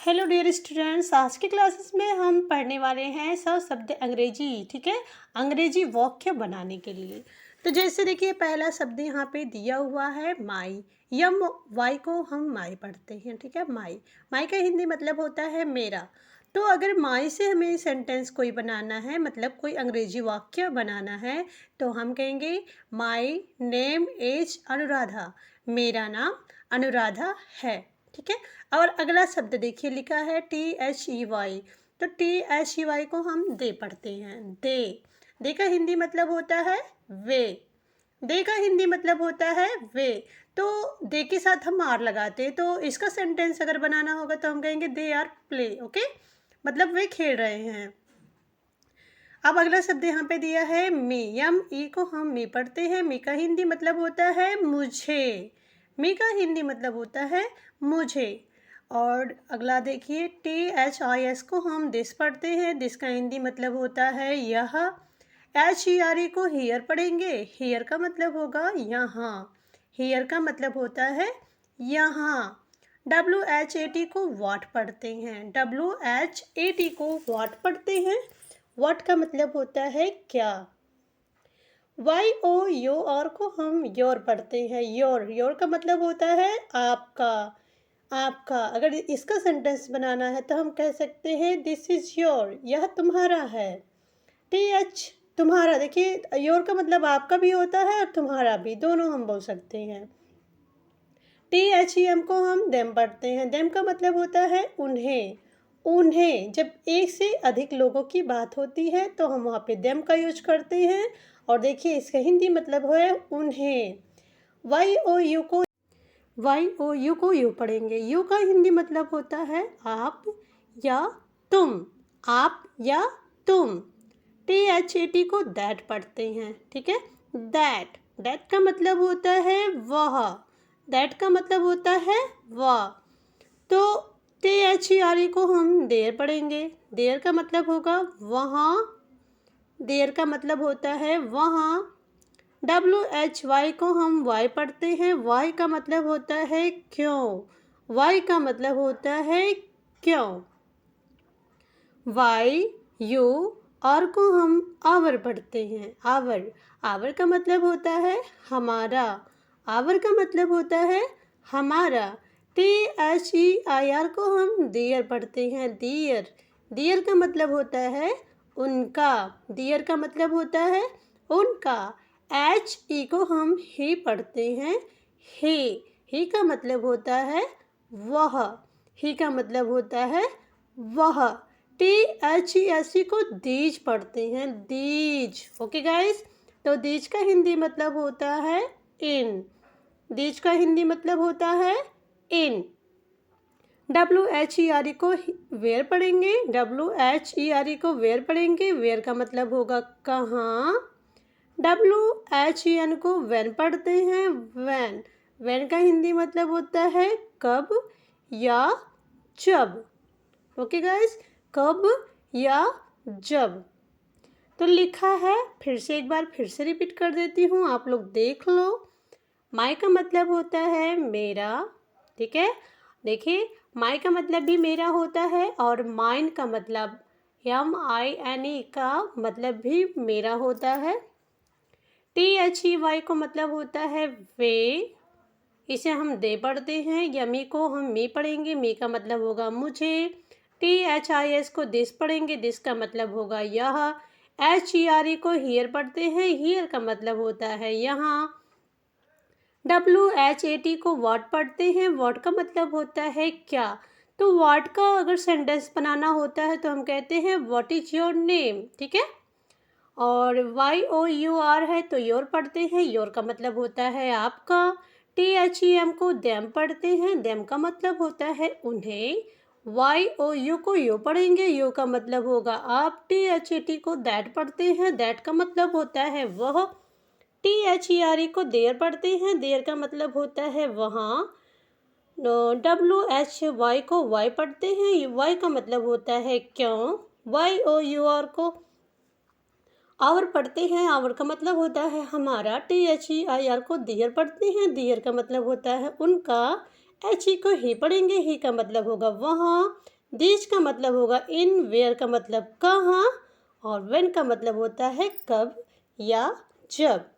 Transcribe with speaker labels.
Speaker 1: Hello dear students, आज की classes में हम पढ़ने वाले हैं सब शब्द अंग्रेजी। ठीक है, अंग्रेजी वाक्य बनाने के लिए। तो जैसे देखिए, पहला शब्द यहाँ पे दिया हुआ है माई। यम वाई को हम माई पढ़ते हैं। ठीक है, माई। माई का हिंदी मतलब होता है मेरा। तो अगर माई से हमें सेंटेंस कोई बनाना है, मतलब कोई अंग्रेजी वाक्य बनाना है, तो हम कहेंगे माई नेम इज अनुराधा। मेरा नाम अनुराधा है। ठीक है। और अगला शब्द देखिए, लिखा है THEY। तो THEY को हम दे पढ़ते हैं। दे। दे का हिंदी मतलब होता है वे। दे का हिंदी मतलब होता है वे। तो दे के साथ हम आर लगाते हैं, तो इसका सेंटेंस अगर बनाना होगा तो हम कहेंगे दे आर प्ले। ओके, मतलब वे खेल रहे हैं। अब अगला शब्द यहाँ पे दिया है मी। यम ई को हम मी पढ़ते हैं। मी का हिंदी मतलब होता है मुझे। मी का हिंदी मतलब होता है मुझे। और अगला देखिए, THIS को हम दिस पढ़ते हैं। दिस का हिंदी मतलब होता है यह। HERE को हियर पढ़ेंगे। हियर का मतलब होगा यहाँ। हियर का मतलब होता है यहाँ। WHAT को वाट पढ़ते हैं। WHAT को वाट पढ़ते हैं। वाट का मतलब होता है क्या। YOUR को हम योर पढ़ते हैं। योर। योर का मतलब होता है आपका। आपका। अगर इसका सेंटेंस बनाना है तो हम कह सकते हैं दिस इज योर। यह तुम्हारा है। TH तुम्हारा। देखिए, योर का मतलब आपका भी होता है और तुम्हारा भी, दोनों हम बोल सकते हैं। THEM को हम देम पढ़ते हैं। देम का मतलब होता है उन्हें। उन्हें। जब एक से अधिक लोगों की बात होती है तो हम वहाँ पे देम का यूज करते हैं। और देखिए, इसका हिंदी मतलब है उन्हें। YOU को यू पढ़ेंगे। यू का हिंदी मतलब होता है आप या तुम। आप या तुम। THAT को दैट पढ़ते हैं। ठीक है, दैट। दैट का मतलब होता है वह। दैट का मतलब होता है वह। तो THERE को हम देर पढ़ेंगे। देर का मतलब होगा वहाँ। देर का मतलब होता है वहाँ। WHY को हम वाई पढ़ते हैं। वाई का मतलब होता है क्यों। वाई का मतलब होता है क्यों। YU और को हम आवर पढ़ते हैं। आवर। आवर का मतलब होता है हमारा। आवर का मतलब होता है हमारा। THEIR को हम दियर पढ़ते हैं। दियर। दियर का मतलब होता है उनका। दियर का मतलब होता है उनका। HE को हम ही पढ़ते हैं। ही। ही का मतलब होता है वह। ही का मतलब होता है वह। THESE को दीज पढ़ते हैं। दीज। ओके गाइस, तो दीज का हिंदी मतलब होता है इन। दीज का हिंदी मतलब होता है इन। WHERE को वेयर पढ़ेंगे। WHERE को वेयर पढ़ेंगे। वेयर का मतलब होगा कहाँ। WHEN को वैन पढ़ते हैं। वैन। वैन का हिंदी मतलब होता है कब या जब। ओके गाइस, कब या जब। तो लिखा है, फिर से एक बार फिर से रिपीट कर देती हूँ, आप लोग देख लो। माई का मतलब होता है मेरा। ठीक है, देखिए, माई का मतलब भी मेरा होता है और माइन का मतलब MINE का मतलब भी मेरा होता है। THEY को मतलब होता है वे। इसे हम दे पढ़ते हैं। यमी को हम मी पढ़ेंगे। मी का मतलब होगा मुझे। THIS को दिस पढ़ेंगे। दिस का मतलब होगा यह। HERE को हियर पढ़ते हैं। हियर का मतलब होता है यहाँ। WHAT को व्हाट पढ़ते हैं। व्हाट का मतलब होता है क्या। तो व्हाट का अगर सेंटेंस बनाना होता है तो हम कहते हैं व्हाट इज योर नेम। ठीक है, और YOUR है तो योर पढ़ते हैं। योर का मतलब होता है आपका। THEM को देम पढ़ते हैं। देम का मतलब होता है उन्हें। YOU को यू पढ़ेंगे। यू का मतलब होगा आप। THAT को दैट पढ़ते हैं। दैट का मतलब होता है वह। THERE को देर पढ़ते हैं। देर का मतलब होता है वहाँ। WHY को वाई पढ़ते हैं। वाई का मतलब होता है क्यों। YOUR को आवर पढ़ते हैं। आवर का मतलब होता है हमारा। THEIR को दियर पढ़ते हैं। दियर का मतलब होता है उनका। HE को ही पढ़ेंगे। ही का मतलब होगा वहाँ। दिस का मतलब होगा इन, वेयर का मतलब कहाँ, और व्हेन का मतलब होता है कब या जब।